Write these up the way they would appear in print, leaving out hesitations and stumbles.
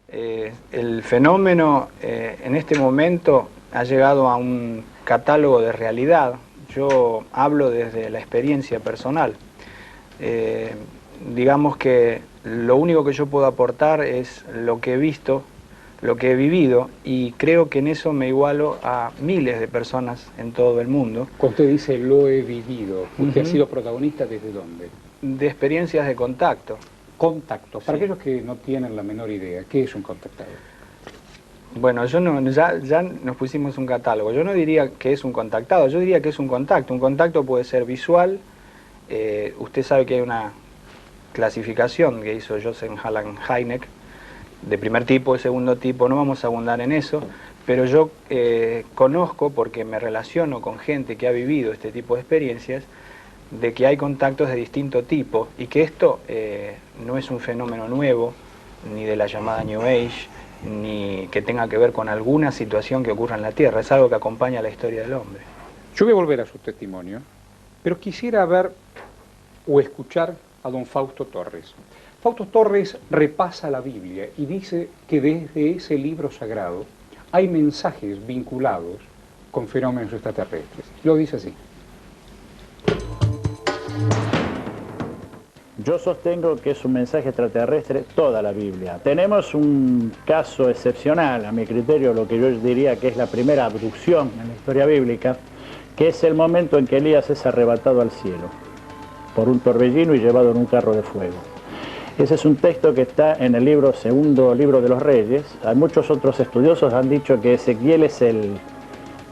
El fenómeno en este momento ha llegado a un catálogo de realidad. Yo hablo desde la experiencia personal. Digamos que lo único que yo puedo aportar es lo que he visto, lo que he vivido, y creo que en eso me igualo a miles de personas en todo el mundo. Cuando usted dice lo he vivido, ¿usted ha sido protagonista desde dónde? De experiencias de contacto. Contacto. Para Sí. aquellos que no tienen la menor idea, ¿qué es un contactado? Bueno, ya nos pusimos un catálogo. Yo no diría que es un contactado, yo diría que es un contacto. Un contacto puede ser visual. Usted sabe que hay una clasificación que hizo Joseph Hallan Hynek, de primer tipo, de segundo tipo, no vamos a abundar en eso, pero yo conozco, porque me relaciono con gente que ha vivido este tipo de experiencias, de que hay contactos de distinto tipo y que esto no es un fenómeno nuevo, ni de la llamada New Age, ni que tenga que ver con alguna situación que ocurra en la Tierra, es algo que acompaña la historia del hombre. Yo voy a volver a su testimonio, pero quisiera ver o escuchar a don Fausto Torres. Fausto Torres repasa la Biblia y dice que desde ese libro sagrado hay mensajes vinculados con fenómenos extraterrestres. Lo dice así. Yo sostengo que es un mensaje extraterrestre toda la Biblia. Tenemos un caso excepcional, a mi criterio, lo que yo diría que es la primera abducción en la historia bíblica, que es el momento en que Elías es arrebatado al cielo por un torbellino y llevado en un carro de fuego. Ese es un texto que está en el segundo libro de los Reyes. Hay muchos otros estudiosos que han dicho que Ezequiel es el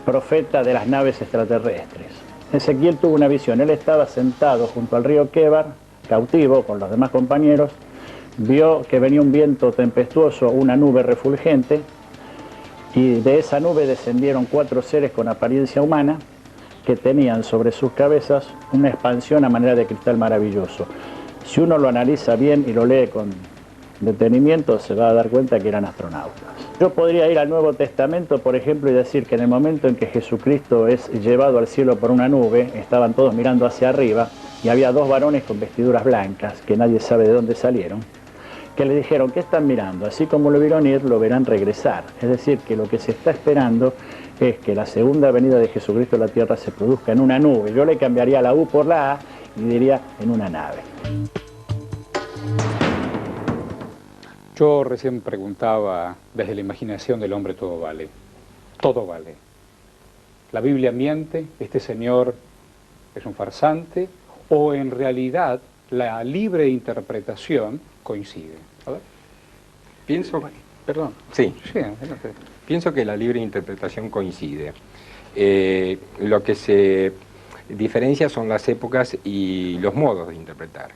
profeta de las naves extraterrestres. Ezequiel tuvo una visión, él estaba sentado junto al río Quebar, cautivo con los demás compañeros, vio que venía un viento tempestuoso, una nube refulgente, y de esa nube descendieron 4 seres con apariencia humana que tenían sobre sus cabezas una expansión a manera de cristal maravilloso. Si uno lo analiza bien y lo lee con detenimiento, se va a dar cuenta que eran astronautas. Yo podría ir al Nuevo Testamento, por ejemplo, y decir que en el momento en que Jesucristo es llevado al cielo por una nube, estaban todos mirando hacia arriba, y había 2 varones con vestiduras blancas, que nadie sabe de dónde salieron, que le dijeron, ¿qué están mirando? Así como lo vieron ir, lo verán regresar. Es decir, que lo que se está esperando es que la segunda venida de Jesucristo a la tierra se produzca en una nube. Yo le cambiaría la U por la A y diría en una nave. Yo recién preguntaba, desde la imaginación del hombre todo vale. Todo vale. La Biblia miente, este señor es un farsante, o en realidad la libre interpretación coincide. A ver. Pienso, Perdón. sí, Sí, adelante. pienso que la libre interpretación coincide. Lo que se diferencia son las épocas y los modos de interpretar.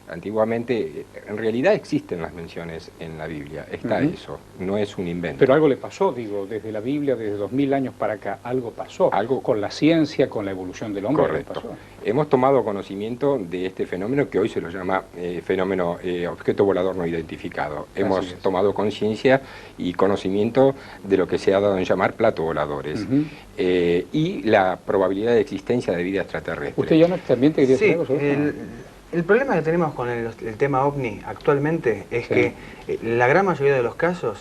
Antiguamente, en realidad existen las menciones en la Biblia, está eso, no es un invento. Pero algo le pasó, digo, desde la Biblia, desde 2000 años para acá, algo pasó. Algo con la ciencia, con la evolución del hombre. Correcto. Algo pasó. Hemos tomado conocimiento de este fenómeno que hoy se lo llama fenómeno objeto volador no identificado. Hemos tomado conciencia y conocimiento de lo que se ha dado en llamar plato voladores y la probabilidad de existencia de vida extraterrestre. ¿Usted ya no también te quería decir algo sobre eso? El problema que tenemos con el tema OVNI actualmente es que la gran mayoría de los casos,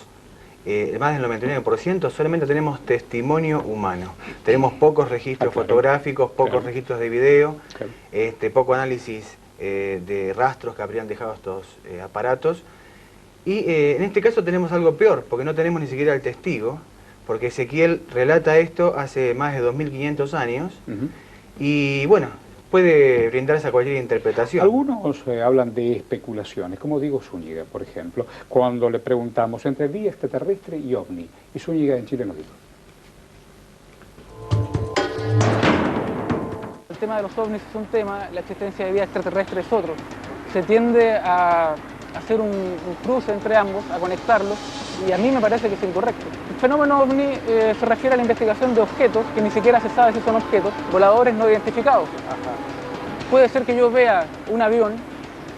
más del 99%, solamente tenemos testimonio humano. Tenemos pocos registros fotográficos, pocos registros de video, poco análisis de rastros que habrían dejado estos aparatos. Y en este caso tenemos algo peor, porque no tenemos ni siquiera el testigo, porque Ezequiel relata esto hace más de 2500 años, y bueno, puede brindarse a cualquier interpretación. Algunos hablan de especulaciones, como digo Zúñiga, por ejemplo, cuando le preguntamos entre vida extraterrestre y ovni, y Zúñiga en Chile nos dijo. El tema de los ovnis es un tema, la existencia de vida extraterrestre es otro. Se tiende a hacer un cruce entre ambos, a conectarlos, y a mí me parece que es incorrecto. El fenómeno ovni se refiere a la investigación de objetos que ni siquiera se sabe si son objetos, voladores no identificados. Puede ser que yo vea un avión,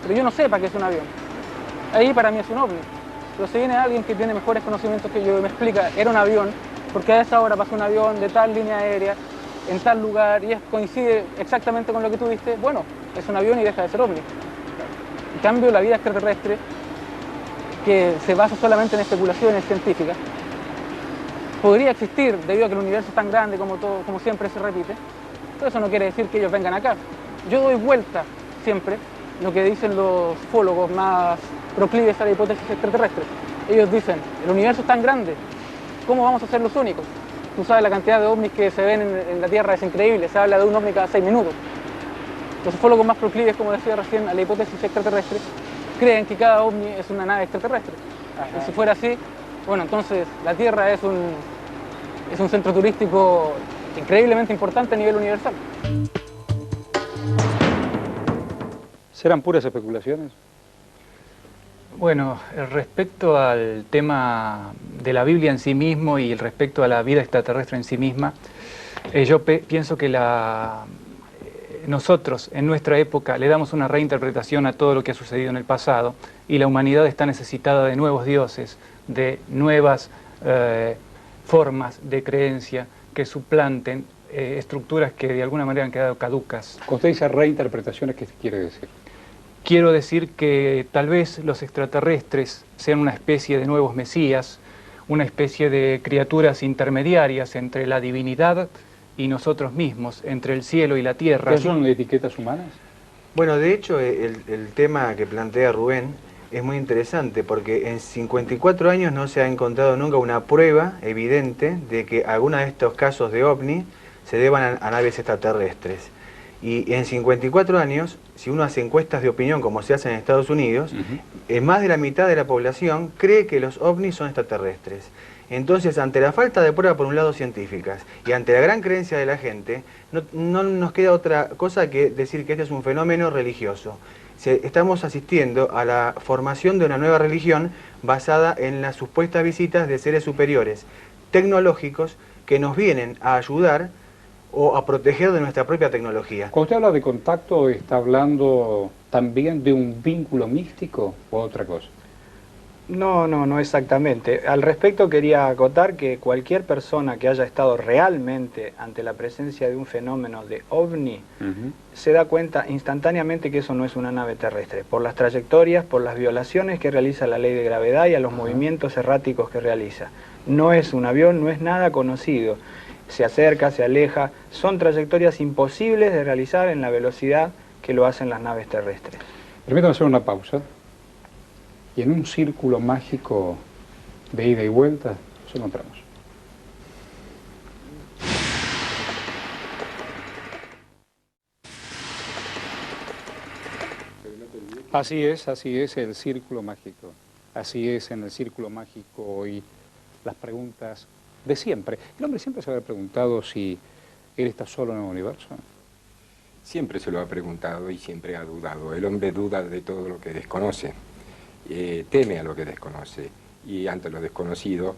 pero yo no sepa que es un avión. Ahí para mí es un ovni. Pero si viene alguien que tiene mejores conocimientos que yo y me explica, era un avión, porque a esa hora pasó un avión de tal línea aérea, en tal lugar, y coincide exactamente con lo que tú viste, bueno, es un avión y deja de ser ovni. En cambio, la vida extraterrestre que se basa solamente en especulaciones científicas, podría existir debido a que el universo es tan grande como siempre se repite, pero eso no quiere decir que ellos vengan acá. Yo doy vuelta siempre lo que dicen los ufólogos más proclives a la hipótesis extraterrestre. Ellos dicen, el universo es tan grande, ¿cómo vamos a ser los únicos? Tú sabes, la cantidad de ovnis que se ven en la Tierra es increíble, se habla de un ovni cada 6 minutos. Los ufólogos más proclives, como decía recién, a la hipótesis extraterrestre, creen que cada ovni es una nave extraterrestre. Ajá. Y si fuera así, bueno, entonces la Tierra es un centro turístico increíblemente importante a nivel universal. ¿Serán puras especulaciones? Bueno, respecto al tema de la Biblia en sí mismo y respecto a la vida extraterrestre en sí misma, yo pienso que nosotros en nuestra época le damos una reinterpretación a todo lo que ha sucedido en el pasado y la humanidad está necesitada de nuevos dioses, de nuevas formas de creencia que suplanten estructuras que de alguna manera han quedado caducas. Cuando usted dice reinterpretaciones, ¿qué quiere decir? Quiero decir que tal vez los extraterrestres sean una especie de nuevos mesías, una especie de criaturas intermediarias entre la divinidad y nosotros mismos, entre el cielo y la tierra. ¿Qué son etiquetas humanas? Bueno, de hecho, el tema que plantea Rubén es muy interesante porque en 54 años no se ha encontrado nunca una prueba evidente de que algunos de estos casos de ovni se deban a naves extraterrestres. Y en 54 años, si uno hace encuestas de opinión como se hace en Estados Unidos, más de la mitad de la población cree que los ovnis son extraterrestres. Entonces, ante la falta de pruebas, por un lado, científicas, y ante la gran creencia de la gente, no nos queda otra cosa que decir que este es un fenómeno religioso. Estamos asistiendo a la formación de una nueva religión basada en las supuestas visitas de seres superiores tecnológicos que nos vienen a ayudar o a proteger de nuestra propia tecnología. Cuando usted habla de contacto, ¿está hablando también de un vínculo místico o otra cosa? No exactamente. Al respecto quería acotar que cualquier persona que haya estado realmente ante la presencia de un fenómeno de ovni se da cuenta instantáneamente que eso no es una nave terrestre, por las trayectorias, por las violaciones que realiza la ley de gravedad y a los movimientos erráticos que realiza. No es un avión, no es nada conocido. Se acerca, se aleja, son trayectorias imposibles de realizar en la velocidad que lo hacen las naves terrestres. Permítame hacer una pausa. Y en un círculo mágico de ida y vuelta nos encontramos. Así es el círculo mágico. Así es en el círculo mágico y las preguntas de siempre. El hombre siempre se habrá preguntado si él está solo en el universo. Siempre se lo ha preguntado y siempre ha dudado. El hombre duda de todo lo que desconoce, teme a lo que desconoce y ante lo desconocido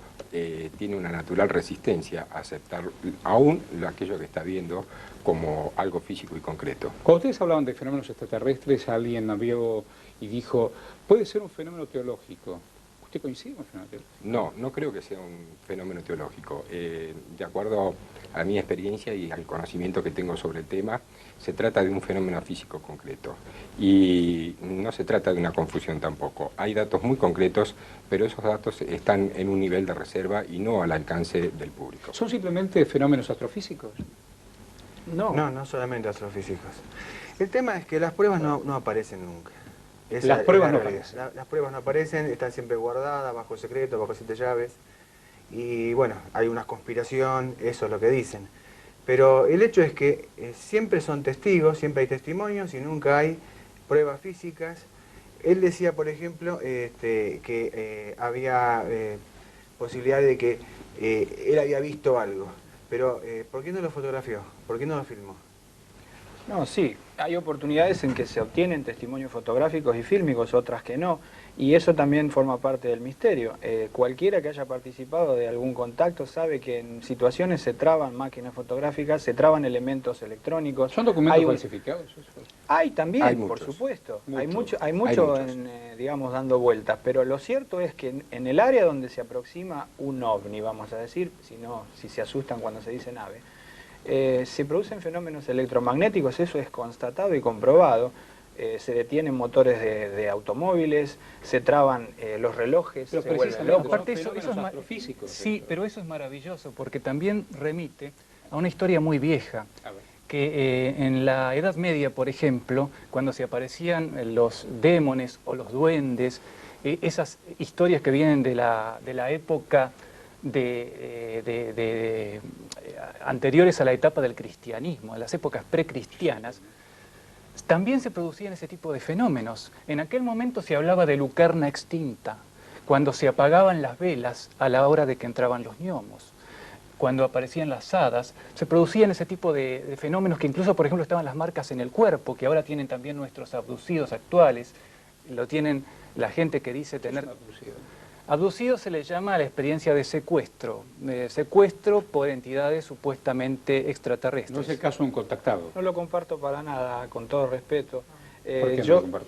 tiene una natural resistencia a aceptar aún aquello que está viendo como algo físico y concreto. Cuando ustedes hablaban de fenómenos extraterrestres, alguien vio y dijo, puede ser un fenómeno teológico. ¿Usted coincide con el fenómeno teológico? No creo que sea un fenómeno teológico. De acuerdo a mi experiencia y al conocimiento que tengo sobre el tema, se trata de un fenómeno físico concreto. Y no se trata de una confusión tampoco. Hay datos muy concretos, pero esos datos están en un nivel de reserva y no al alcance del público. ¿Son simplemente fenómenos astrofísicos? No solamente astrofísicos. El tema es que las pruebas no aparecen nunca. Las pruebas no aparecen. Las pruebas no aparecen, están siempre guardadas, bajo secreto, bajo 7 llaves. Y bueno, hay una conspiración, eso es lo que dicen. Pero el hecho es que siempre son testigos, siempre hay testimonios y nunca hay pruebas físicas. Él decía, por ejemplo, que había posibilidad de que él había visto algo. Pero, ¿por qué no lo fotografió? ¿Por qué no lo filmó? No, sí, hay oportunidades en que se obtienen testimonios fotográficos y fílmicos, otras que no, y eso también forma parte del misterio. Cualquiera que haya participado de algún contacto sabe que en situaciones se traban máquinas fotográficas, se traban elementos electrónicos. ¿Son documentos falsificados? Hay también, hay por muchos. Supuesto. Muchos. Hay mucho digamos, dando vueltas, pero lo cierto es que en el área donde se aproxima un ovni, vamos a decir, si se asustan cuando se dice nave, se producen fenómenos electromagnéticos, eso es constatado y comprobado. se detienen motores de automóviles, se traban los relojes, Pero se vuelven precisamente locos. son fenómenos astrofísicos. Sí, pero eso es maravilloso porque también remite a una historia muy vieja. A ver. Que en la Edad Media, por ejemplo, cuando se aparecían los demones o los duendes, esas historias que vienen de la época anteriores a la etapa del cristianismo, a las épocas precristianas, también se producían ese tipo de fenómenos. En aquel momento se hablaba de lucerna extinta, cuando se apagaban las velas a la hora de que entraban los gnomos. Cuando aparecían las hadas, se producían ese tipo de fenómenos que incluso, por ejemplo, estaban las marcas en el cuerpo, que ahora tienen también nuestros abducidos actuales, lo tienen la gente que dice tener... Abducido se le llama a la experiencia de secuestro por entidades supuestamente extraterrestres. No es el caso de un contactado. No lo comparto para nada, con todo respeto. ¿Por qué no lo comparto?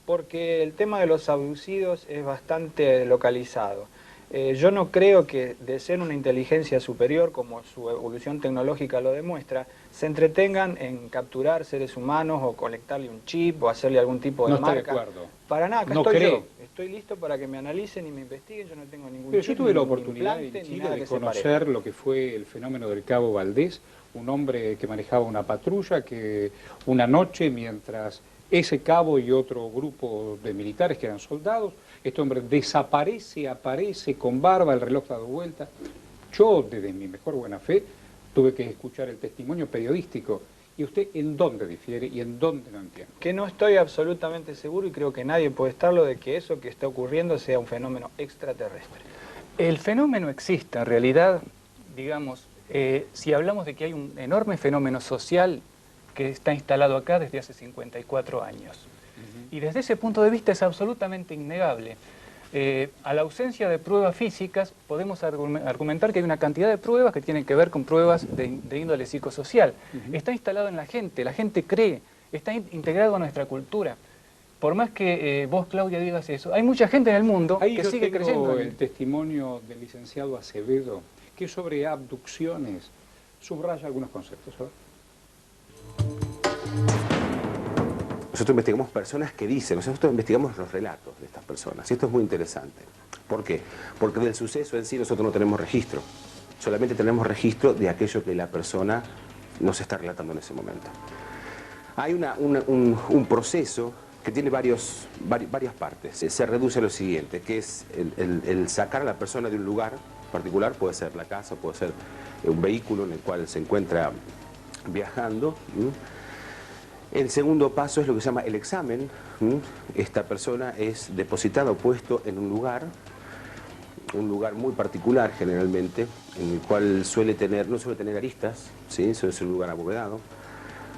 Porque el tema de los abducidos es bastante localizado. Yo no creo que, de ser una inteligencia superior, como su evolución tecnológica lo demuestra, se entretengan en capturar seres humanos o conectarle un chip o hacerle algún tipo de marca. No estoy de acuerdo. Para nada, acá No estoy creo. yo. Estoy listo para que me analicen y me investiguen, yo no tengo ningún Pero chip, yo tuve la ningún oportunidad en implante, ni Chile nada de que se conocer parezca. lo que fue el fenómeno del Cabo Valdés, un hombre que manejaba una patrulla que una noche, mientras ese cabo y otro grupo de militares que eran soldados, este hombre desaparece, aparece con barba, el reloj dado vuelta. Yo, desde mi mejor buena fe, tuve que escuchar el testimonio periodístico. ¿Y usted en dónde difiere y en dónde no entiende? Que no estoy absolutamente seguro, y creo que nadie puede estarlo, de que eso que está ocurriendo sea un fenómeno extraterrestre. El fenómeno existe, en realidad, digamos, si hablamos de que hay un enorme fenómeno social que está instalado acá desde hace 54 años. Y desde ese punto de vista es absolutamente innegable. A la ausencia de pruebas físicas podemos argumentar que hay una cantidad de pruebas que tienen que ver con pruebas de índole psicosocial. Está instalado en la gente cree, está integrado a nuestra cultura. Por más que vos, Claudia, digas eso, hay mucha gente en el mundo que sigue creyendo. El testimonio del licenciado Acevedo, que sobre abducciones subraya algunos conceptos. ¿Sabes? Nosotros investigamos personas que dicen, nosotros investigamos los relatos de estas personas, y esto es muy interesante. ¿Por qué? Porque del suceso en sí nosotros no tenemos registro, solamente tenemos registro de aquello que la persona nos está relatando en ese momento. Hay un proceso que tiene varias partes. Se reduce a lo siguiente, que es el sacar a la persona de un lugar particular, puede ser la casa, puede ser un vehículo en el cual se encuentra viajando. El segundo paso es lo que se llama el examen. Esta persona es depositada o puesto en un lugar muy particular generalmente, en el cual no suele tener aristas, ¿sí? Suele ser un lugar abovedado,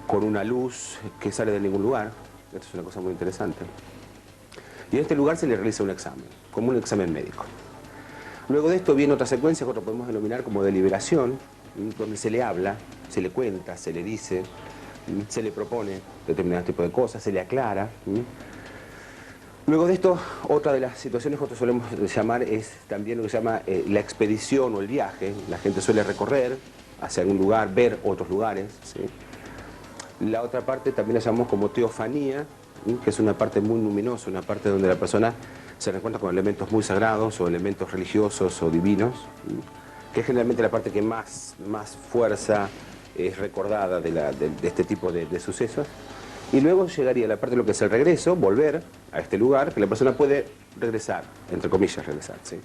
con una luz que sale de ningún lugar. Esto es una cosa muy interesante. Y en este lugar se le realiza un examen, como un examen médico. Luego de esto viene otra secuencia que nosotros podemos denominar como deliberación, donde se le habla, se le cuenta, se le dice, se le propone determinado tipo de cosas, se le aclara. Luego de esto, otra de las situaciones que nosotros solemos llamar es también lo que se llama la expedición o el viaje. La gente suele recorrer hacia algún lugar, ver otros lugares, ¿sí? La otra parte también la llamamos como teofanía, que es una parte muy luminosa, una parte donde la persona se reencuentra con elementos muy sagrados o elementos religiosos o divinos, que es generalmente la parte que más fuerza es recordada de este tipo de sucesos. Y luego llegaría la parte de lo que es el regreso, volver a este lugar, que la persona puede regresar, entre comillas regresar, ¿sí?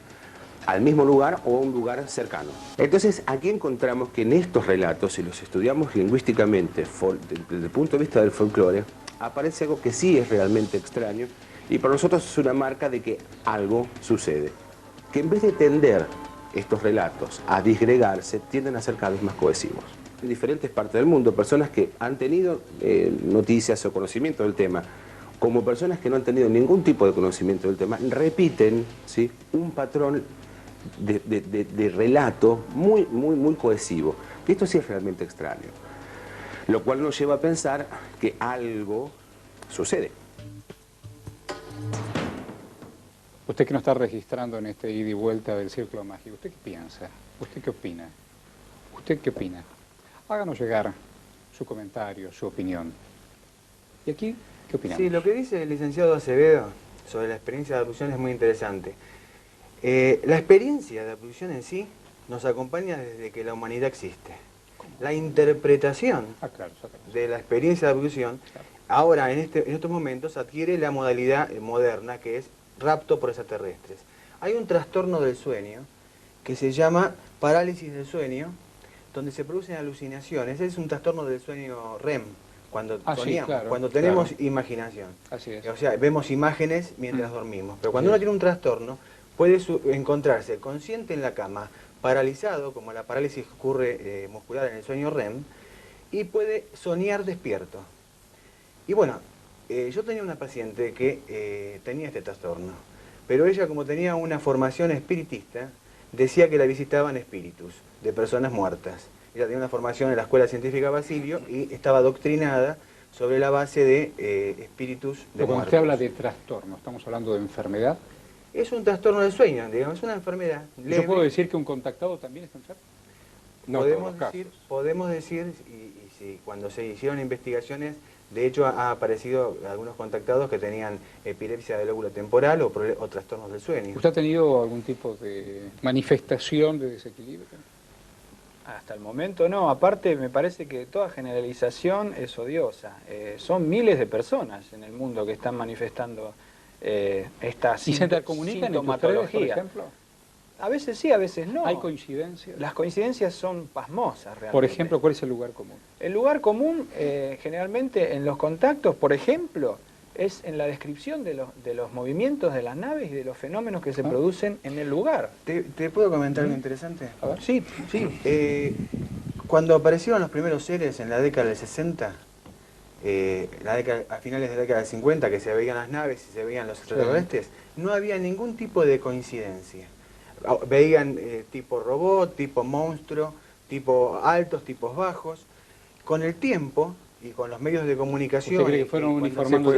Al mismo lugar o a un lugar cercano. Entonces aquí encontramos que en estos relatos, si los estudiamos lingüísticamente desde el punto de vista del folclore, aparece algo que sí es realmente extraño y para nosotros es una marca de que algo sucede. Que en vez de tender estos relatos a disgregarse, tienden a ser cada vez más cohesivos. En diferentes partes del mundo, personas que han tenido noticias o conocimiento del tema, como personas que no han tenido ningún tipo de conocimiento del tema, repiten, ¿sí?, un patrón de relato muy cohesivo. Y esto sí es realmente extraño. Lo cual nos lleva a pensar que algo sucede. Usted que no está registrando en este ida y vuelta del círculo mágico, ¿usted qué piensa? ¿Usted qué opina? ¿Usted qué opina? Háganos llegar su comentario, su opinión. Y aquí ¿Qué opinamos? Sí, lo que dice el licenciado Acevedo sobre la experiencia de abducción es muy interesante. La experiencia de abducción en sí nos acompaña desde que la humanidad existe. La interpretación de la experiencia de abducción ahora en estos momentos adquiere la modalidad moderna, que es rapto por extraterrestres. Hay un trastorno del sueño que se llama parálisis del sueño, donde se producen alucinaciones. Es un trastorno del sueño REM, cuando soñamos, claro, cuando tenemos imaginación. Así es. O sea, vemos imágenes mientras dormimos. Pero cuando uno tiene un trastorno, puede encontrarse consciente en la cama, paralizado, como la parálisis que ocurre muscular en el sueño REM, y puede soñar despierto. Y bueno, yo tenía una paciente que tenía este trastorno, pero ella, como tenía una formación espiritista, decía que la visitaban espíritus de personas muertas. Ella tenía una formación en la Escuela Científica Basilio y estaba adoctrinada sobre la base de espíritus de Pero cuando muertos. usted habla de trastorno, ¿estamos hablando de enfermedad? Es un trastorno del sueño, digamos, es una enfermedad leve. ¿Yo puedo decir que un contactado también está enfermo? No podemos decir, y si cuando se hicieron investigaciones, de hecho ha aparecido algunos contactados que tenían epilepsia del lóbulo temporal o trastornos del sueño. ¿Usted ha tenido algún tipo de manifestación de desequilibrio? Hasta el momento no, aparte me parece que toda generalización es odiosa. Son miles de personas en el mundo que están manifestando esta ¿Y se intercomunican entre ustedes, por ejemplo? A veces sí, a veces no. ¿Hay coincidencias? Las coincidencias son pasmosas realmente. Por ejemplo, ¿cuál es el lugar común? El lugar común generalmente en los contactos, por ejemplo, es en la descripción de los movimientos de las naves y de los fenómenos que se producen en el lugar. ¿Te puedo comentar algo interesante? A ver. Sí, sí. Cuando aparecieron los primeros seres en la década del 60, a finales de la década del 50, que se veían las naves y se veían los extraterrestres, no había ningún tipo de coincidencia. Veían tipo robot, tipo monstruo, tipo altos, tipos bajos. Con el tiempo y con los medios de comunicación... ¿Usted cree que fueron uniformando?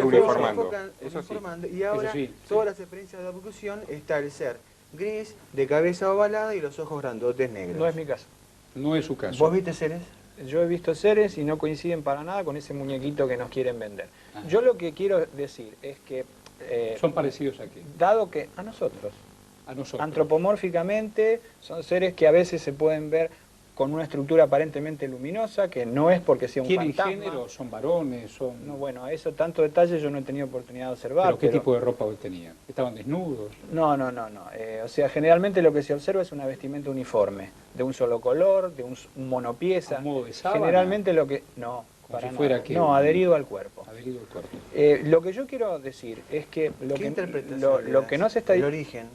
Y ahora todas las experiencias de abducción está el ser gris, de cabeza ovalada y los ojos grandotes negros. No es mi caso. No es su caso. ¿Vos viste seres? Yo he visto seres y no coinciden para nada con ese muñequito que nos quieren vender. Ajá. Yo lo que quiero decir es que... ¿Son parecidos a qué? Dado que a nosotros, nosotros. Antropomórficamente, son seres que a veces se pueden ver con una estructura aparentemente luminosa, que no es porque sea un fantasma. ¿Tienen género? ¿Son varones? No, bueno, eso tanto detalle yo no he tenido oportunidad de observar. ¿Pero qué tipo de ropa tenían? ¿Estaban desnudos? No. O sea, generalmente lo que se observa es una vestimenta uniforme, de un solo color, de un monopieza. ¿A modo de sábana? Generalmente lo que... No, como para si fuera nada. que No, adherido al cuerpo. Adherido al cuerpo. Lo que yo quiero decir es que lo que no se está... El origen,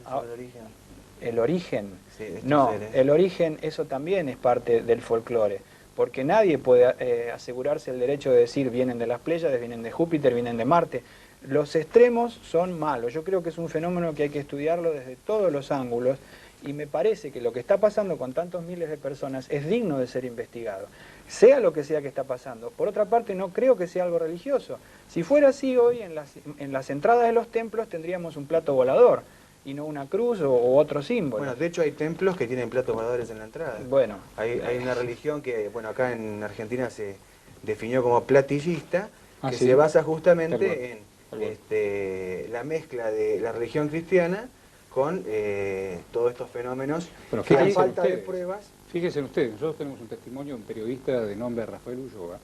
El origen. Sí, no, seres. el origen, eso también es parte del folclore, porque nadie puede asegurarse el derecho de decir vienen de las Pléyades, vienen de Júpiter, vienen de Marte. Los extremos son malos. Yo creo que es un fenómeno que hay que estudiarlo desde todos los ángulos y me parece que lo que está pasando con tantos miles de personas es digno de ser investigado, sea lo que sea que está pasando. Por otra parte, no creo que sea algo religioso. Si fuera así, hoy en las entradas de los templos tendríamos un plato volador y no una cruz o otro símbolo. Bueno, de hecho hay templos que tienen platos voladores en la entrada. Bueno. Hay una religión que, bueno, acá en Argentina se definió como platillista, que se basa justamente en la mezcla de la religión cristiana con todos estos fenómenos. Bueno, que a falta de pruebas. Fíjense ustedes, nosotros tenemos un testimonio de un periodista de nombre Rafael Ulloa,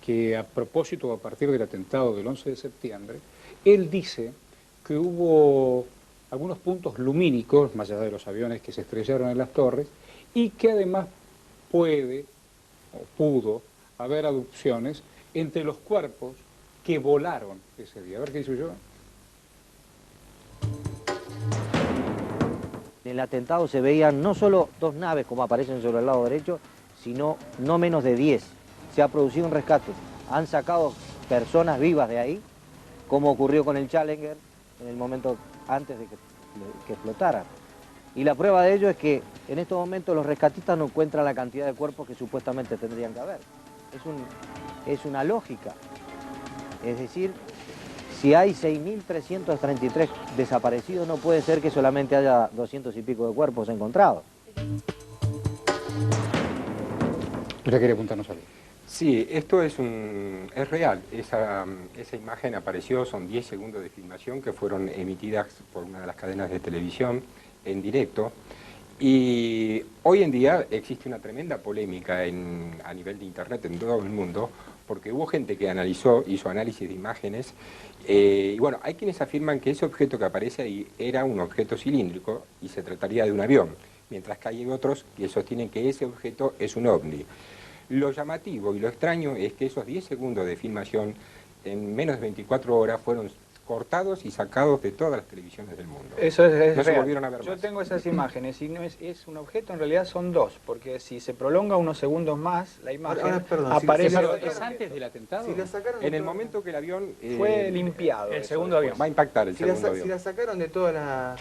que a propósito, a partir del atentado del 11 de septiembre, él dice que hubo algunos puntos lumínicos, más allá de los aviones que se estrellaron en las torres, y que además puede, o pudo, haber abducciones entre los cuerpos que volaron ese día. A ver qué dice yo. En el atentado se veían no solo 2 naves como aparecen sobre el lado derecho, sino no menos de 10. Se ha producido un rescate. Han sacado personas vivas de ahí, como ocurrió con el Challenger en el momento antes de que explotara. Y la prueba de ello es que en estos momentos los rescatistas no encuentran la cantidad de cuerpos que supuestamente tendrían que haber. Es una lógica. Es decir, si hay 6.333 desaparecidos, no puede ser que solamente haya 200 y pico de cuerpos encontrados. ¿Usted quiere apuntarnos algo? Sí, esto es real. Esa imagen apareció, son 10 segundos de filmación que fueron emitidas por una de las cadenas de televisión en directo. Y hoy en día existe una tremenda polémica a nivel de internet en todo el mundo, porque hubo gente que hizo análisis de imágenes, y bueno, hay quienes afirman que ese objeto que aparece ahí era un objeto cilíndrico y se trataría de un avión, mientras que hay otros que sostienen que ese objeto es un ovni. Lo llamativo y lo extraño es que esos 10 segundos de filmación en menos de 24 horas fueron cortados y sacados de todas las televisiones del mundo. Eso es no se real. volvieron a ver Yo más. tengo esas imágenes y no es un objeto, en realidad son dos, porque si se prolonga unos segundos más, la imagen perdón, aparece... ¿Es antes del atentado? Si la sacaron de En el toda- momento que el avión fue limpiado. el eso segundo después. avión. va a impactar el Si la, segundo sa- avión. si la sacaron de toda la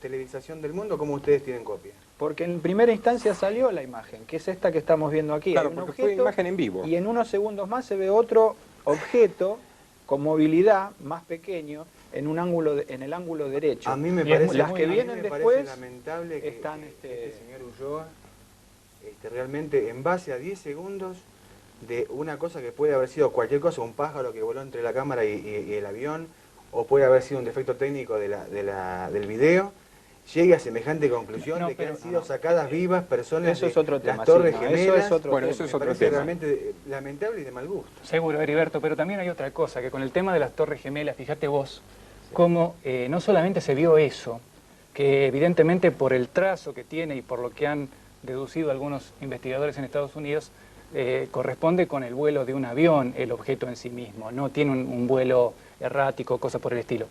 televisación del mundo, ¿cómo ustedes tienen copia? Porque en primera instancia salió la imagen, que es esta que estamos viendo aquí. Claro, Hay un porque fue imagen en vivo. y en unos segundos más se ve otro objeto con movilidad más pequeño en el ángulo derecho. A mí me Y es parece, muy- las que a mí vienen me después parece lamentable que están, este señor Ulloa realmente en base a 10 segundos de una cosa que puede haber sido cualquier cosa, un pájaro que voló entre la cámara y el avión, o puede haber sido un defecto técnico del video, llegue a semejante conclusión No, de que pero- han sido sacadas vivas personas Eso es de otro tema, las Torres sí, no, Gemelas. eso es otro Bueno, tema. eso es Me otro parece tema. realmente lamentable y de mal gusto. Seguro, Heriberto, pero también hay otra cosa, que con el tema de las Torres Gemelas, fíjate vos, cómo no solamente se vio eso, que evidentemente por el trazo que tiene y por lo que han deducido algunos investigadores en Estados Unidos, corresponde con el vuelo de un avión, el objeto en sí mismo, no tiene un vuelo errático, cosas por el estilo.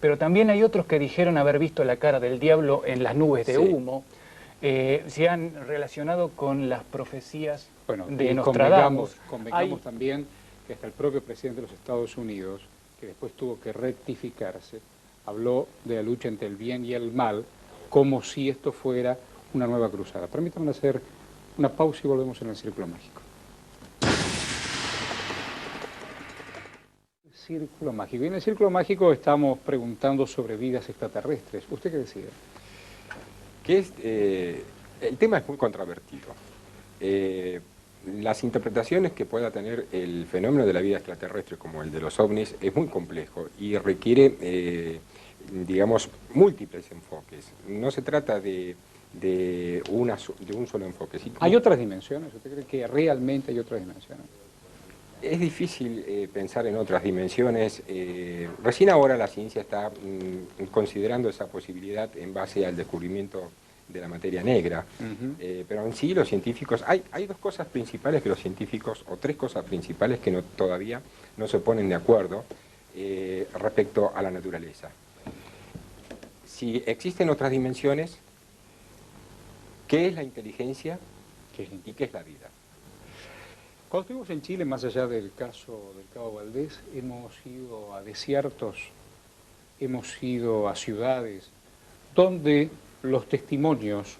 Pero también hay otros que dijeron haber visto la cara del diablo en las nubes de Sí. humo, se han relacionado con las profecías Bueno, de y Nostradamus. convengamos Hay- también que hasta el propio presidente de los Estados Unidos, que después tuvo que rectificarse, habló de la lucha entre el bien y el mal como si esto fuera una nueva cruzada. Permítanme hacer una pausa y volvemos en el Círculo Mágico. Círculo Mágico. Y en el Círculo Mágico estamos preguntando sobre vidas extraterrestres. ¿Usted qué decide? El tema es muy controvertido. Las interpretaciones que pueda tener el fenómeno de la vida extraterrestre, como el de los ovnis, es muy complejo y requiere, digamos, múltiples enfoques. No se trata de un solo enfoque. ¿Hay otras dimensiones? ¿Usted cree que realmente hay otras dimensiones? Es difícil pensar en otras dimensiones. Recién ahora la ciencia está considerando esa posibilidad en base al descubrimiento de la materia negra. Pero en sí los científicos, hay dos cosas principales que los científicos, o tres cosas principales que todavía no se ponen de acuerdo respecto a la naturaleza. Si existen otras dimensiones, ¿qué es la inteligencia y qué es la vida? Cuando estuvimos en Chile, más allá del caso del Cabo Valdés, hemos ido a desiertos, hemos ido a ciudades, donde los testimonios,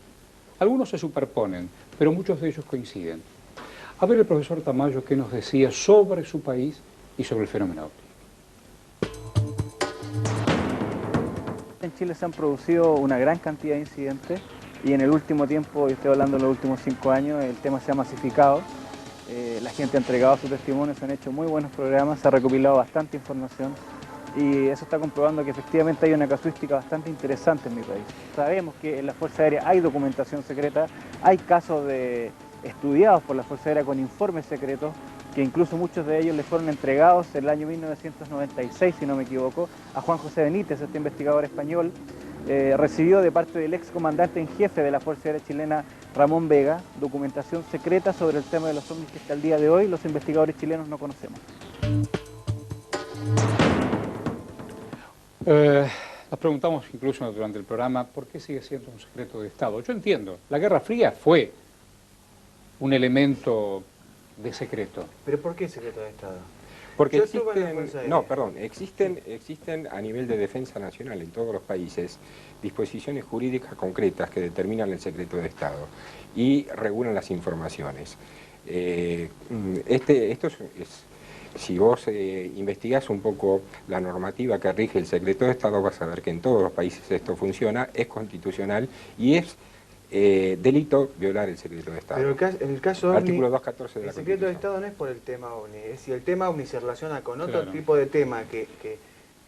algunos se superponen, pero muchos de ellos coinciden. A ver el profesor Tamayo qué nos decía sobre su país y sobre el fenómeno ovni. En Chile se han producido una gran cantidad de incidentes y en el último tiempo, y estoy hablando de los últimos 5 años, el tema se ha masificado. La gente ha entregado su testimonio, se han hecho muy buenos programas, se ha recopilado bastante información y eso está comprobando que efectivamente hay una casuística bastante interesante en mi país. Sabemos que en la Fuerza Aérea hay documentación secreta, hay casos estudiados por la Fuerza Aérea con informes secretos, que incluso muchos de ellos le fueron entregados en el año 1996, si no me equivoco, a Juan José Benítez, este investigador español, recibió de parte del ex comandante en jefe de la Fuerza Aérea chilena, Ramón Vega, documentación secreta sobre el tema de los ovnis que hasta el día de hoy los investigadores chilenos no conocemos. Nos preguntamos incluso durante el programa por qué sigue siendo un secreto de Estado. Yo entiendo, la Guerra Fría fue un elemento de secreto. ¿Pero por qué secreto de Estado? Porque Yo estuve en la Fuerza Aérea. existen a nivel de defensa nacional en todos los países disposiciones jurídicas concretas que determinan el secreto de Estado y regulan las informaciones. Si vos investigás un poco la normativa que rige el secreto de Estado, vas a ver que en todos los países esto funciona, es constitucional y es delito violar el secreto de Estado. Pero el caso OVNI, Artículo 214 de la el secreto de Constitución. Estado no es por el tema OVNI, es si el tema OVNI se relaciona con otro Claro. tipo de tema que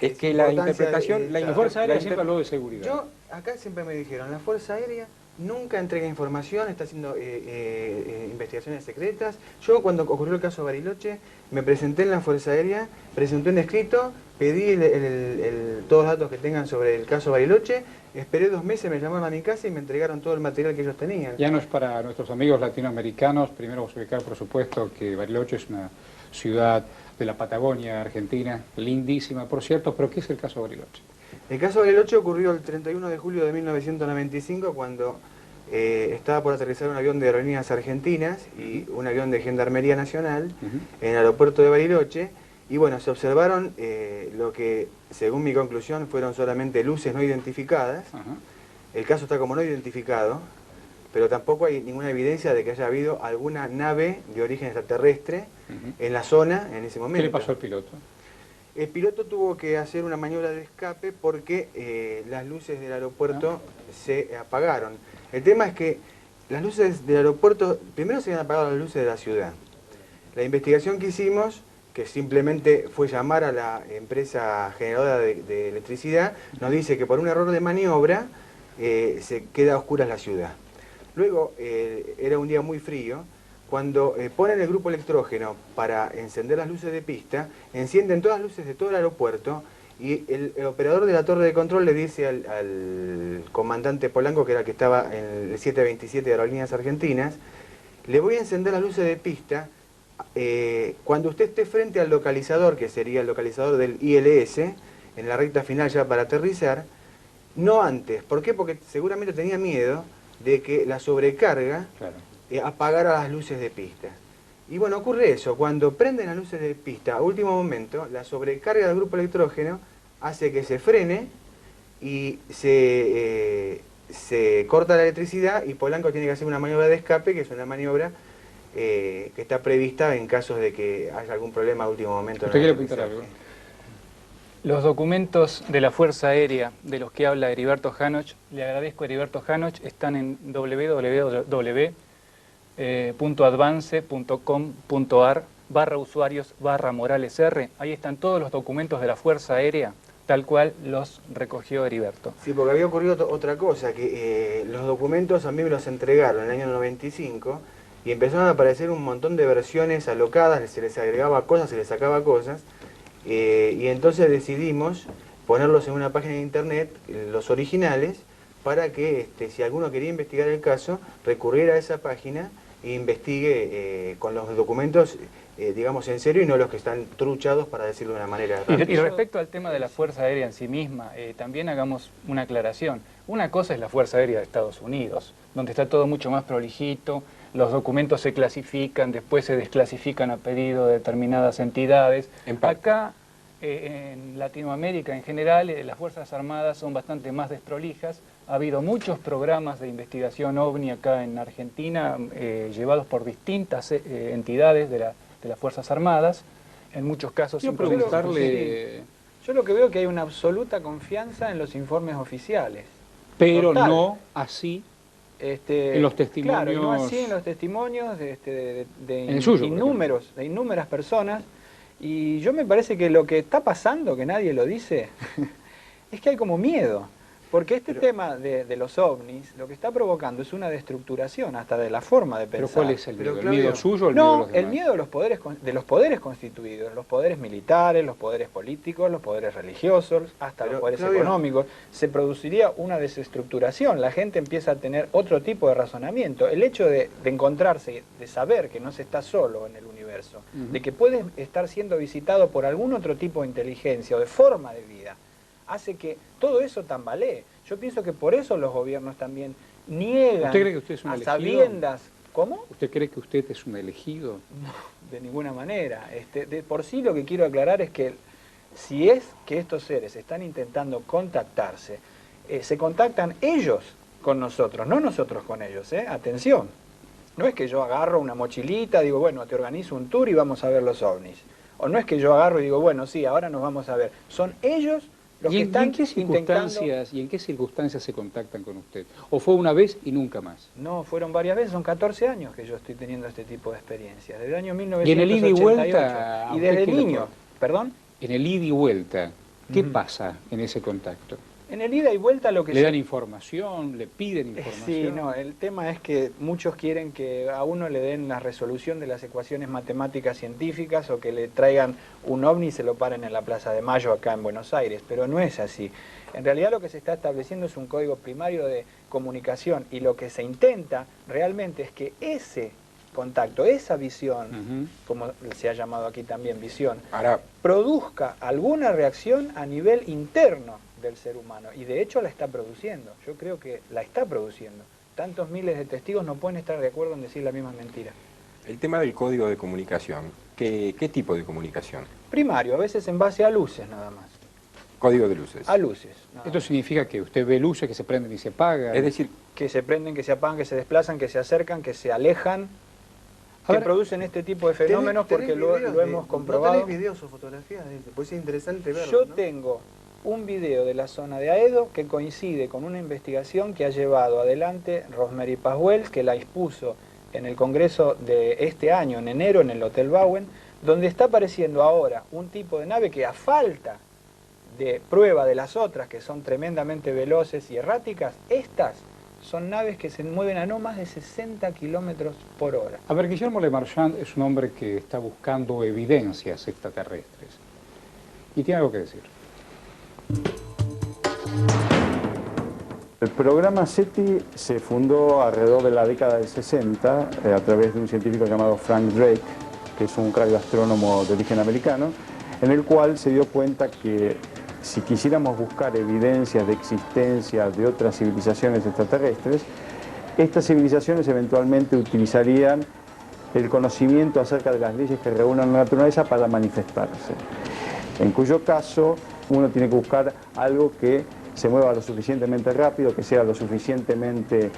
Es que la importancia interpretación, la Fuerza Aérea la siempre habló de seguridad. Yo, acá siempre me dijeron, la Fuerza Aérea nunca entrega información, está haciendo investigaciones secretas. Yo cuando ocurrió el caso Bariloche, me presenté en la Fuerza Aérea, presenté un escrito, pedí todos los datos que tengan sobre el caso Bariloche, esperé 2 meses, me llamaron a mi casa y me entregaron todo el material que ellos tenían. Ya no es para nuestros amigos latinoamericanos, primero vamos a ubicar por supuesto que Bariloche es una ciudad de la Patagonia Argentina, lindísima por cierto, pero ¿qué es el caso Bariloche? El caso Bariloche ocurrió el 31 de julio de 1995 cuando estaba por aterrizar un avión de Aerolíneas Argentinas y un avión de Gendarmería Nacional en el aeropuerto de Bariloche. Y bueno, se observaron lo que, según mi conclusión, fueron solamente luces no identificadas. El caso está como no identificado, pero tampoco hay ninguna evidencia de que haya habido alguna nave de origen extraterrestre en la zona en ese momento. ¿Qué le pasó al piloto? El piloto tuvo que hacer una maniobra de escape porque las luces del aeropuerto se apagaron. El tema es que las luces del aeropuerto, primero se habían apagado las luces de la ciudad. La investigación que hicimos, que simplemente fue llamar a la empresa generadora de electricidad, nos dice que por un error de maniobra se queda a oscuras la ciudad. Luego, era un día muy frío, cuando ponen el grupo electrógeno para encender las luces de pista, encienden todas las luces de todo el aeropuerto y el operador de la torre de control le dice al comandante Polanco, que era el que estaba en el 727 de Aerolíneas Argentinas, le voy a encender las luces de pista cuando usted esté frente al localizador, que sería el localizador del ILS, en la recta final ya para aterrizar, no antes. ¿Por qué? Porque seguramente tenía miedo de que la sobrecarga apagara las luces de pista. Y bueno, ocurre eso, cuando prenden las luces de pista a último momento, la sobrecarga del grupo electrógeno hace que se frene y se corta la electricidad y Polanco tiene que hacer una maniobra de escape, que es una maniobra que está prevista en casos de que haya algún problema a último momento. ¿Usted quiere pintar algo? Los documentos de la Fuerza Aérea de los que habla Heriberto Janoch, le agradezco a Heriberto Janoch, están en www.advance.com.ar/usuarios/moralesr. Ahí están todos los documentos de la Fuerza Aérea, tal cual los recogió Heriberto. Sí, porque había ocurrido otra cosa, que los documentos a mí me los entregaron en el año 95 y empezaron a aparecer un montón de versiones alocadas, se les agregaba cosas, se les sacaba cosas, y entonces decidimos ponerlos en una página de internet, los originales, para que si alguno quería investigar el caso, recurriera a esa página e investigue con los documentos, digamos, en serio y no los que están truchados, para decirlo de una manera rápida. Y respecto al tema de la Fuerza Aérea en sí misma, también hagamos una aclaración. Una cosa es la Fuerza Aérea de Estados Unidos, donde está todo mucho más prolijito, los documentos se clasifican, después se desclasifican a pedido de determinadas entidades. Acá, en Latinoamérica en general, las Fuerzas Armadas son bastante más desprolijas. Ha habido muchos programas de investigación OVNI acá en Argentina, llevados por distintas entidades de las Fuerzas Armadas, en muchos casos... Yo lo que veo es que hay una absoluta confianza en los informes oficiales. Pero Total. no así en los testimonios. Claro, no así en los testimonios de inúmeras personas. Y yo me parece que lo que está pasando, que nadie lo dice, es que hay como miedo. Porque este tema de los ovnis, lo que está provocando es una destructuración hasta de la forma de pensar. ¿Pero cuál es el miedo? ¿El miedo suyo o el miedo de los demás? El miedo de los poderes constituidos, los poderes militares, los poderes políticos, los poderes religiosos, hasta los poderes económicos. Se produciría una desestructuración, la gente empieza a tener otro tipo de razonamiento. El hecho de encontrarse, de saber que no se está solo en el universo, de que puede estar siendo visitado por algún otro tipo de inteligencia o de forma de vida, hace que todo eso tambalee. Yo pienso que por eso los gobiernos también niegan. ¿Usted cree que usted es un a elegido? Sabiendas. ¿Cómo? ¿Usted cree que usted es un elegido? No, de ninguna manera. De por sí lo que quiero aclarar es que si es que estos seres están intentando contactarse, se contactan ellos con nosotros, no nosotros con ellos. Atención. No es que yo agarro una mochilita, digo, bueno, te organizo un tour y vamos a ver los ovnis. O no es que yo agarro y digo, bueno, sí, ahora nos vamos a ver. Son ellos Los ¿Y que en están qué circunstancias se contactan con usted? ¿O fue una vez y nunca más? No, fueron varias veces, son 14 años que yo estoy teniendo este tipo de experiencias, desde el año ¿Y en el ida y 1988. vuelta? Y desde niño, ¿perdón? En el ida y vuelta, ¿qué pasa en ese contacto? En el ida y vuelta lo que ¿Le dan información? ¿Le piden información? Sí, no, el tema es que muchos quieren que a uno le den la resolución de las ecuaciones matemáticas científicas o que le traigan un ovni y se lo paren en la Plaza de Mayo acá en Buenos Aires, pero no es así. En realidad lo que se está estableciendo es un código primario de comunicación y lo que se intenta realmente es que ese contacto, esa visión, como se ha llamado aquí también visión, produzca alguna reacción a nivel interno del ser humano, y de hecho la está produciendo, yo creo que la está produciendo. Tantos miles de testigos no pueden estar de acuerdo en decir la misma mentira. El tema del código de comunicación, ¿qué tipo de comunicación? Primario, a veces en base a luces nada más. Código de luces. A luces. Esto significa que usted ve luces que se prenden y se apagan. Es decir, que se prenden, que se apagan, que se desplazan, que se acercan, que se alejan, que producen este tipo de fenómenos porque lo hemos comprobado. ¿No tenés videos o fotografías de eso? Pues es interesante verlo, Yo ¿no? tengo un video de la zona de Aedo que coincide con una investigación que ha llevado adelante Rosemary Paswell, que la expuso en el congreso de este año, en enero, en el Hotel Bowen, donde está apareciendo ahora un tipo de nave que, a falta de prueba de las otras, que son tremendamente veloces y erráticas, estas son naves que se mueven a no más de 60 kilómetros por hora. A ver, Guillermo Le Marchand es un hombre que está buscando evidencias extraterrestres y tiene algo que decir. El programa SETI se fundó alrededor de la década del 60 a través de un científico llamado Frank Drake, que es un radioastrónomo de origen americano, en el cual se dio cuenta que si quisiéramos buscar evidencias de existencia de otras civilizaciones extraterrestres, estas civilizaciones eventualmente utilizarían el conocimiento acerca de las leyes que regulan la naturaleza para manifestarse. En cuyo caso, uno tiene que buscar algo que se mueva lo suficientemente rápido, que sea lo suficientemente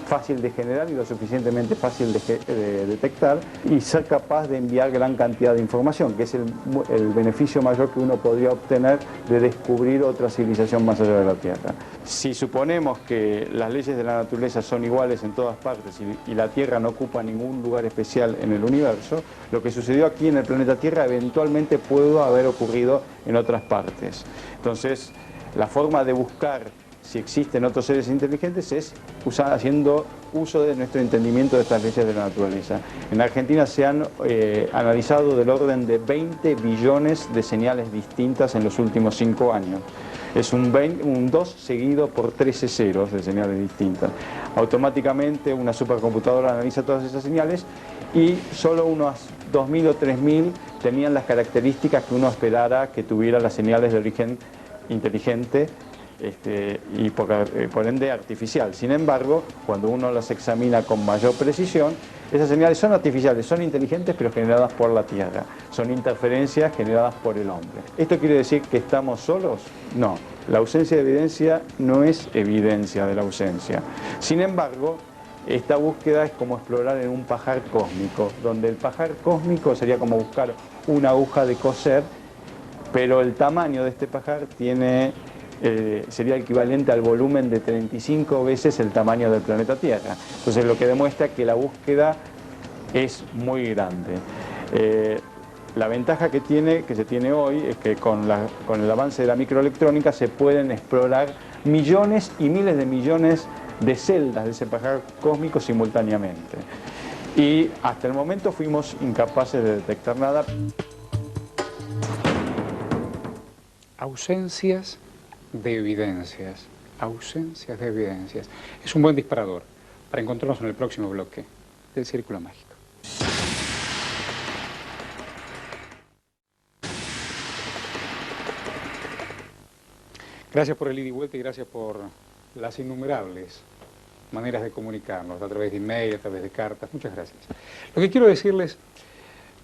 fácil de generar y lo suficientemente fácil de detectar, y ser capaz de enviar gran cantidad de información, que es el beneficio mayor que uno podría obtener de descubrir otra civilización más allá de la Tierra. Si suponemos que las leyes de la naturaleza son iguales en todas partes y la Tierra no ocupa ningún lugar especial en el universo, lo que sucedió aquí en el planeta Tierra eventualmente pudo haber ocurrido en otras partes. Entonces, la forma de buscar si existen otros seres inteligentes es haciendo uso de nuestro entendimiento de estas leyes de la naturaleza. En Argentina se han analizado del orden de 20 billones de señales distintas en los últimos 5 años. Es un 2 seguido por 13 ceros de señales distintas. Automáticamente una supercomputadora analiza todas esas señales y solo unos 2.000 o 3.000 tenían las características que uno esperara que tuviera las señales de origen inteligente y por ende artificial. Sin embargo, cuando uno las examina con mayor precisión, esas señales son artificiales, son inteligentes, pero generadas por la Tierra. Son interferencias generadas por el hombre. ¿Esto quiere decir que estamos solos? No. La ausencia de evidencia no es evidencia de la ausencia. Sin embargo, esta búsqueda es como explorar en un pajar cósmico, donde el pajar cósmico sería como buscar una aguja de coser, pero el tamaño de este pajar sería equivalente al volumen de 35 veces el tamaño del planeta Tierra. Entonces, lo que demuestra que la búsqueda es muy grande. La ventaja que se tiene hoy es que con el avance de la microelectrónica se pueden explorar millones y miles de millones de celdas de ese pajar cósmico simultáneamente. Y hasta el momento fuimos incapaces de detectar nada. Ausencias de evidencias. Ausencias de evidencias. Es un buen disparador para encontrarnos en el próximo bloque del Círculo Mágico. Gracias por el ida y vuelta y gracias por las innumerables maneras de comunicarnos, a través de email, a través de cartas. Muchas gracias. Lo que quiero decirles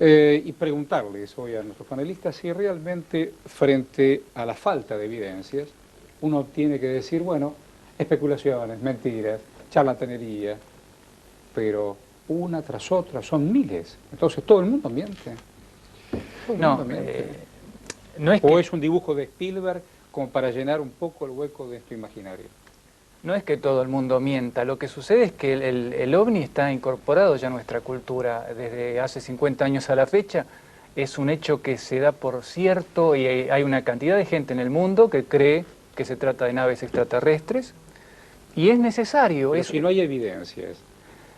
y preguntarles hoy a nuestros panelistas si realmente frente a la falta de evidencias uno tiene que decir, bueno, especulaciones, mentiras, charlatanería, pero una tras otra son miles. Entonces todo el mundo miente. No, no es que... O es un dibujo de Spielberg como para llenar un poco el hueco de nuestro imaginario. No es que todo el mundo mienta, lo que sucede es que el ovni está incorporado ya a nuestra cultura desde hace 50 años a la fecha. Es un hecho que se da por cierto y hay una cantidad de gente en el mundo que cree que se trata de naves extraterrestres y es necesario. Pero si no hay evidencias,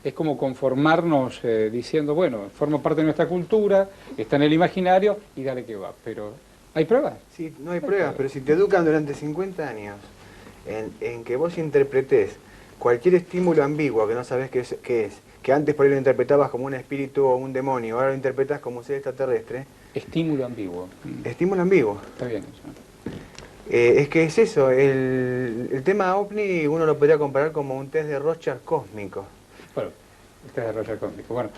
es como conformarnos diciendo, bueno, forma parte de nuestra cultura, está en el imaginario y dale que va. Pero ¿hay pruebas? Sí, no hay pruebas, pero si te educan durante 50 años en que vos interpretés cualquier estímulo ambiguo que no sabés qué es, que antes por ahí lo interpretabas como un espíritu o un demonio, ahora lo interpretas como un ser extraterrestre. Estímulo ambiguo. Estímulo ambiguo. Está bien eso. Es que es eso, el tema OVNI uno lo podría comparar como un test de Rorschach cósmico. Bueno, el test de Rorschach cósmico. Bueno,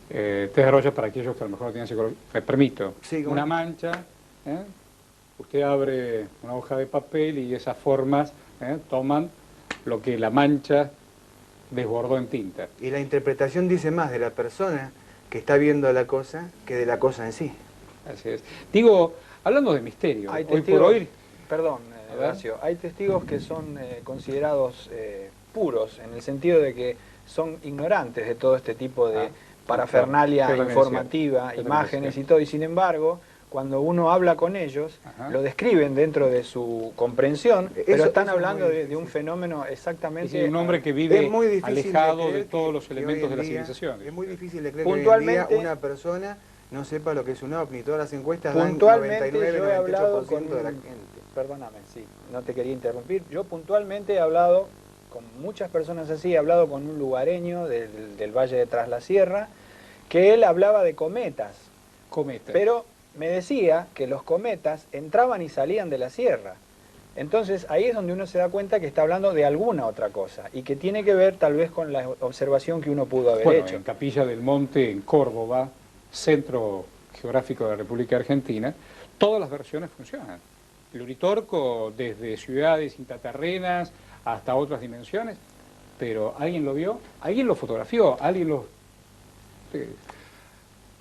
test de Rorschach para aquellos que a lo mejor no tienen psicología. Me permito, sí, una mancha, usted abre una hoja de papel y esas formas toman lo que la mancha desbordó en tinta. Y la interpretación dice más de la persona que está viendo la cosa que de la cosa en sí. Así es. Digo, hablando de misterio, hay hoy por hoy... Perdón, Horacio, hay testigos que son considerados puros, en el sentido de que son ignorantes de todo este tipo de parafernalia informativa, imágenes y todo, y sin embargo, cuando uno habla con ellos, lo describen dentro de su comprensión, pero están hablando de un fenómeno exactamente... Es un hombre que vive alejado de todos los elementos de la civilización. Es muy difícil de creer que hoy en día una persona no sepa lo que es un ovni. Todas las encuestas dan 99-98% de la gente. Perdóname, sí, no te quería interrumpir. Yo puntualmente he hablado con muchas personas así, he hablado con un lugareño del Valle de Tras la Sierra, que él hablaba de cometas. Pero me decía que los cometas entraban y salían de la sierra. Entonces ahí es donde uno se da cuenta que está hablando de alguna otra cosa y que tiene que ver tal vez con la observación que uno pudo haber hecho. En Capilla del Monte, en Córdoba, centro geográfico de la República Argentina, todas las versiones funcionan. El Uritorco, desde ciudades intraterrenas hasta otras dimensiones, pero ¿alguien lo vio? ¿Alguien lo fotografió? ¿Alguien lo...?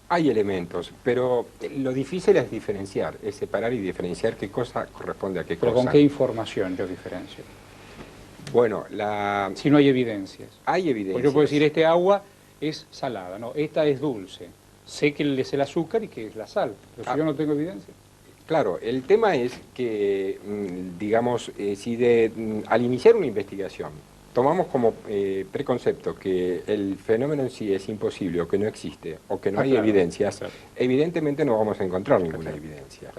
Hay elementos, pero lo difícil es diferenciar, es separar y diferenciar qué cosa corresponde a qué cosa. ¿Pero con qué información yo diferencio? Bueno, si no hay evidencias. Hay evidencias. Pues yo puedo decir, este agua es salada, no, esta es dulce. Sé que es el azúcar y que es la sal, pero si yo no tengo evidencia. Claro, el tema es que, digamos, si al iniciar una investigación tomamos como preconcepto que el fenómeno en sí es imposible o que no existe o que no hay evidencias, evidentemente no vamos a encontrar ninguna evidencia.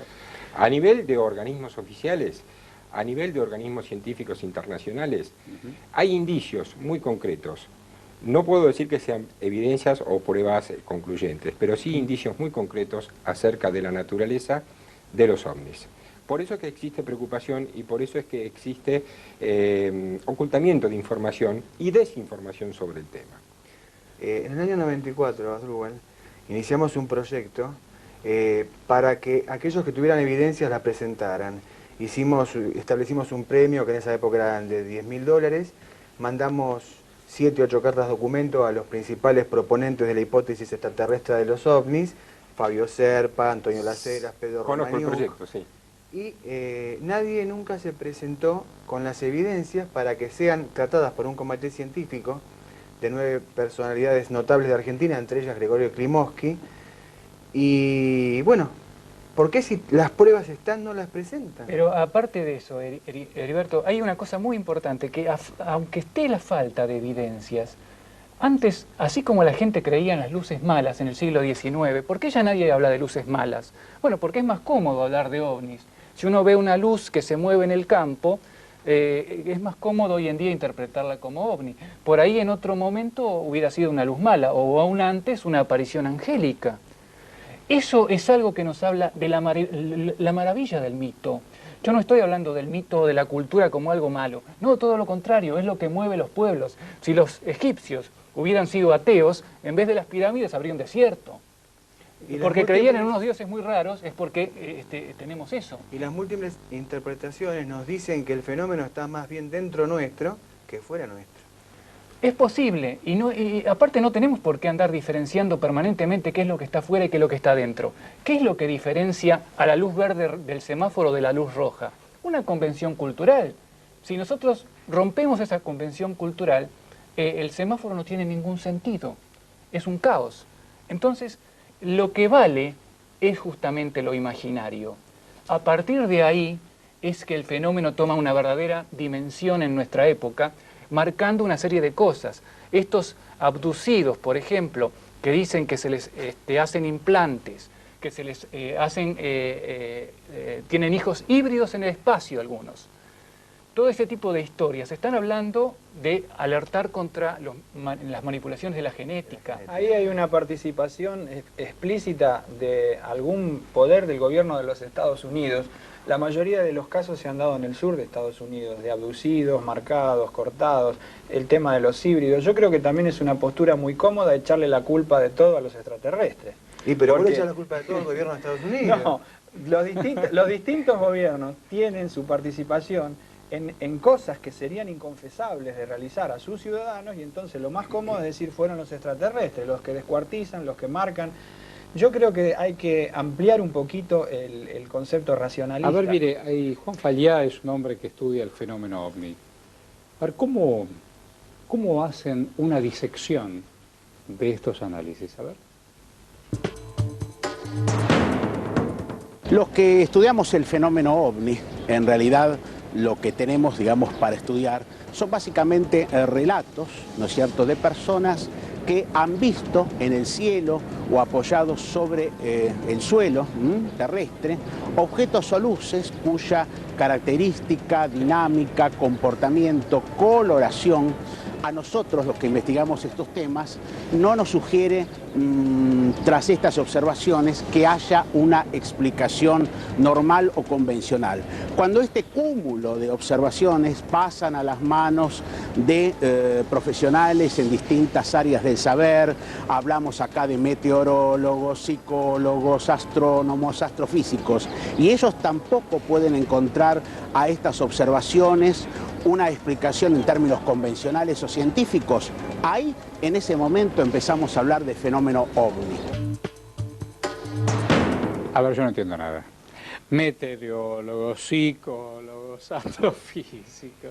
A nivel de organismos oficiales, a nivel de organismos científicos internacionales, hay indicios muy concretos. No puedo decir que sean evidencias o pruebas concluyentes, pero sí indicios muy concretos acerca de la naturaleza de los ovnis. Por eso es que existe preocupación y por eso es que existe ocultamiento de información y desinformación sobre el tema. En el año 94, Asdrúbal, iniciamos un proyecto para que aquellos que tuvieran evidencias la presentaran. Establecimos un premio que en esa época era de $10.000, mandamos 7 u 8 cartas documento a los principales proponentes de la hipótesis extraterrestre de los ovnis, Fabio Serpa, Antonio Laceras, Pedro Romaniuk. Conozco el proyecto, sí. Y nadie nunca se presentó con las evidencias para que sean tratadas por un comité científico de 9 personalidades notables de Argentina, entre ellas Gregorio Klimovsky. Y bueno, ¿por qué si las pruebas están no las presentan? Pero aparte de eso, Heriberto, hay una cosa muy importante, que aunque esté la falta de evidencias, antes, así como la gente creía en las luces malas en el siglo XIX, ¿por qué ya nadie habla de luces malas? Bueno, porque es más cómodo hablar de ovnis. Si uno ve una luz que se mueve en el campo, es más cómodo hoy en día interpretarla como ovni. Por ahí en otro momento hubiera sido una luz mala, o aún antes una aparición angélica. Eso es algo que nos habla de la maravilla del mito. Yo no estoy hablando del mito de la cultura como algo malo. No, todo lo contrario, es lo que mueve los pueblos. Si los egipcios hubieran sido ateos, en vez de las pirámides habría un desierto. Y porque creían en unos dioses muy raros, es porque tenemos eso. Y las múltiples interpretaciones nos dicen que el fenómeno está más bien dentro nuestro que fuera nuestro. Es posible, y aparte no tenemos por qué andar diferenciando permanentemente qué es lo que está afuera y qué es lo que está dentro. ¿Qué es lo que diferencia a la luz verde del semáforo de la luz roja? una convención cultural. Si nosotros rompemos esa convención cultural, el semáforo no tiene ningún sentido, es un caos. Entonces, lo que vale es justamente lo imaginario. A partir de ahí es que el fenómeno toma una verdadera dimensión en nuestra época, marcando una serie de cosas. Estos abducidos, por ejemplo, que dicen que se les hacen implantes, que se les tienen hijos híbridos en el espacio algunos. Todo ese tipo de historias están hablando de alertar contra las manipulaciones de la genética. Ahí hay una participación explícita de algún poder del gobierno de los Estados Unidos. La mayoría de los casos se han dado en el sur de Estados Unidos, de abducidos, marcados, cortados, el tema de los híbridos. Yo creo que también es una postura muy cómoda echarle la culpa de todo a los extraterrestres. Y pero Porque... ¿vos le echás la culpa de todo al gobierno de Estados Unidos? No, los distintos gobiernos tienen su participación en cosas que serían inconfesables de realizar a sus ciudadanos, y entonces lo más cómodo es decir fueron los extraterrestres, los que descuartizan, los que marcan. Yo creo que hay que ampliar un poquito el concepto racionalista. A ver, mire, Juan Fallá es un hombre que estudia el fenómeno ovni. A ver, ¿cómo hacen una disección de estos análisis? A ver. Los que estudiamos el fenómeno ovni, en realidad lo que tenemos, digamos, para estudiar son básicamente relatos, ¿no es cierto?, de personas que han visto en el cielo o apoyados sobre el suelo terrestre objetos o luces cuya característica, dinámica, comportamiento, coloración, a nosotros los que investigamos estos temas, no nos sugiere, tras estas observaciones, que haya una explicación normal o convencional. Cuando este cúmulo de observaciones pasan a las manos de profesionales en distintas áreas del saber, hablamos acá de meteorólogos, psicólogos, astrónomos, astrofísicos, y ellos tampoco pueden encontrar a estas observaciones una explicación en términos convencionales o científicos, ahí en ese momento empezamos a hablar de fenómeno ovni. A ver, yo no entiendo nada. Meteorólogos, psicólogos, astrofísicos.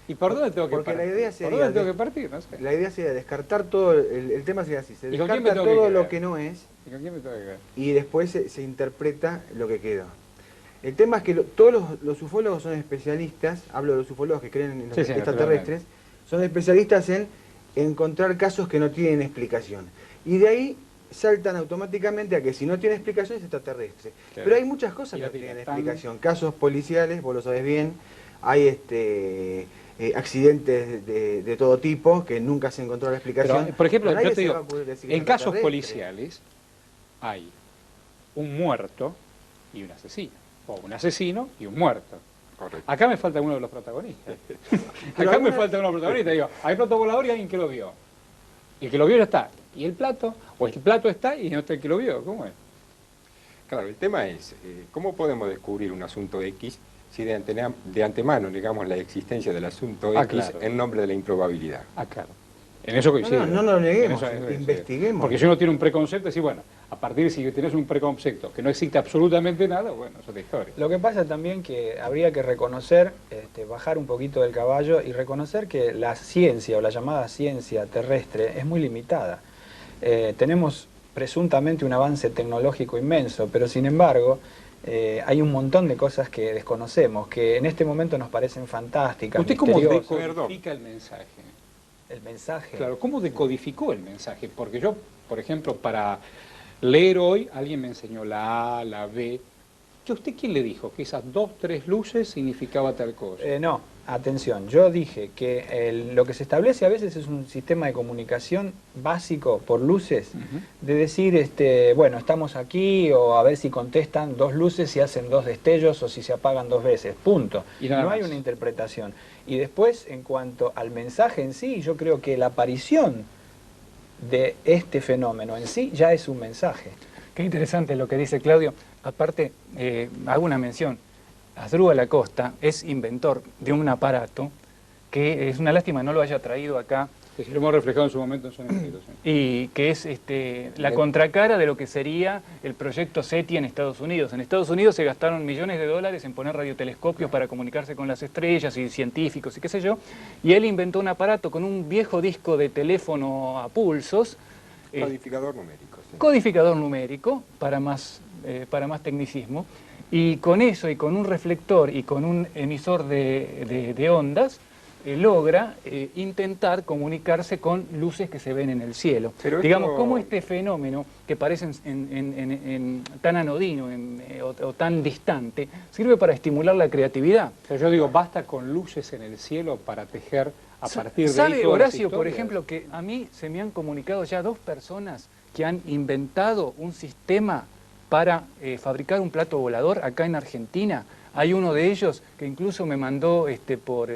¿Y por dónde tengo que partir? Porque la idea sería... ¿Por dónde tengo que partir? No sé. La idea sería descartar todo, el tema sería así, se ¿Y con quién descarta me tengo todo que lo quedar? que no es ¿Y con quién me tengo que quedar? y después se interpreta lo que quedó. El tema es que todos los ufólogos son especialistas, hablo de los ufólogos que creen en los extraterrestres, son especialistas en encontrar casos que no tienen explicación. Y de ahí saltan automáticamente a que si no tiene explicación es extraterrestre. Claro. Pero hay muchas cosas que no tienen explicación. Casos policiales, vos lo sabés bien, hay accidentes de todo tipo que nunca se encontró la explicación. Pero, por ejemplo, Nadie yo te se digo, va a poder decir en casos extraterrestre. policiales hay un muerto y un asesino, o un asesino y un muerto. Correcto. Acá me falta uno de los protagonistas. Acá me falta uno de los protagonistas. Digo, hay protocolador y alguien que lo vio. Y el que lo vio ya está. ¿Y el plato? O el plato está y no está el que lo vio. ¿Cómo es? Claro, el tema es, ¿cómo podemos descubrir un asunto X si de antemano negamos la existencia del asunto X claro, en nombre de la improbabilidad? Claro. En eso coincido. No lo neguemos, En investiguemos. Porque si uno tiene un preconcepto, decir, bueno, a partir de si tenés un preconcepto que no existe absolutamente nada, bueno, es otra historia. Lo que pasa también que habría que reconocer, bajar un poquito del caballo y reconocer que la ciencia o la llamada ciencia terrestre es muy limitada. Tenemos presuntamente un avance tecnológico inmenso, pero sin embargo hay un montón de cosas que desconocemos, que en este momento nos parecen fantásticas, ¿Usted cómo misteriosas. decodifica el mensaje? El mensaje. Claro, ¿cómo decodificó el mensaje? Porque yo, por ejemplo, para leer hoy, alguien me enseñó la A, la B. ¿A usted quién le dijo que esas 2, 3 luces significaba tal cosa? No, atención, yo dije que lo que se establece a veces es un sistema de comunicación básico por luces, de decir, bueno, estamos aquí, o a ver si contestan 2 luces, si hacen 2 destellos, o si se apagan 2 veces, punto. Y nada no hay más. una interpretación. Y después, en cuanto al mensaje en sí, yo creo que la aparición de este fenómeno en sí ya es un mensaje. Qué interesante lo que dice Claudio. Aparte, hago una mención. Asdrúbal Acosta es inventor de un aparato que es una lástima no lo haya traído acá Que si lo hemos reflejado en su momento en Sonidos Unidos. Y que es la contracara de lo que sería el proyecto SETI en Estados Unidos. En Estados Unidos se gastaron millones de dólares en poner radiotelescopios para comunicarse con las estrellas y científicos y qué sé yo, y él inventó un aparato con un viejo disco de teléfono a pulsos. Codificador numérico. Sí. Codificador numérico, para más tecnicismo, y con eso, y con un reflector y con un emisor de ondas, logra intentar comunicarse con luces que se ven en el cielo. Pero digamos, esto... cómo este fenómeno, que parece tan anodino o tan distante, sirve para estimular la creatividad. O sea, yo digo, basta con luces en el cielo para tejer a partir de ahí ¿Sabe, todas las Horacio, por historias? ejemplo, que a mí se me han comunicado ya 2 personas que han inventado un sistema para fabricar un plato volador acá en Argentina? Hay uno de ellos que incluso me mandó por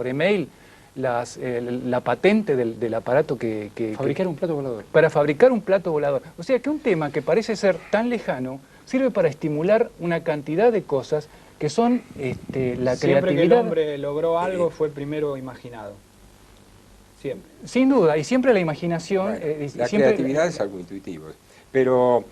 email la patente del aparato que... Fabricar un plato volador. Para fabricar un plato volador. O sea que un tema que parece ser tan lejano sirve para estimular una cantidad de cosas que son la Siempre creatividad. que el hombre logró algo fue primero imaginado. Siempre. Sin duda, y siempre la imaginación... Bueno, la siempre... creatividad es algo intuitivo. Pero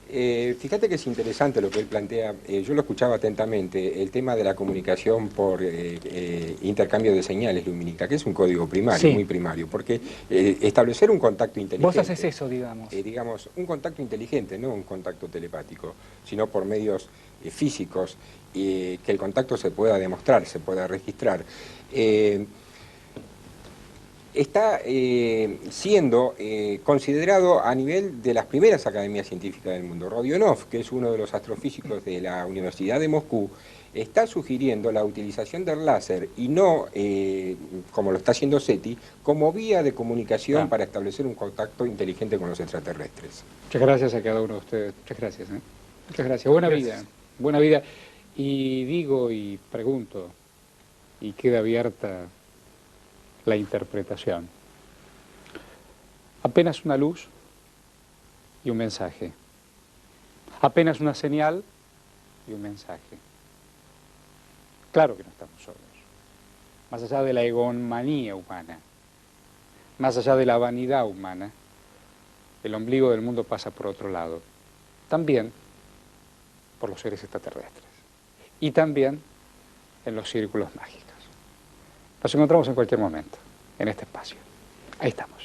fíjate que es interesante lo que él plantea. Yo lo escuchaba atentamente, el tema de la comunicación por intercambio de señales lumínicas, que es un código primario, Sí. muy primario, porque establecer un contacto inteligente... Vos haces eso, digamos. Digamos, un contacto inteligente, no un contacto telepático, sino por medios físicos, que el contacto se pueda demostrar, se pueda registrar. Está siendo considerado a nivel de las primeras academias científicas del mundo. Rodionov, que es uno de los astrofísicos de la Universidad de Moscú, está sugiriendo la utilización del láser y no, como lo está haciendo SETI, como vía de comunicación para establecer un contacto inteligente con los extraterrestres. Muchas gracias a cada uno de ustedes. Muchas gracias. Muchas gracias. Buena vida. Buena vida. Y digo y pregunto, y queda abierta la interpretación. Apenas una luz y un mensaje. Apenas una señal y un mensaje. Claro que no estamos solos. Más allá de la egomanía humana, más allá de la vanidad humana, el ombligo del mundo pasa por otro lado. También por los seres extraterrestres. Y también en los círculos mágicos. Nos encontramos en cualquier momento, en este espacio. Ahí estamos.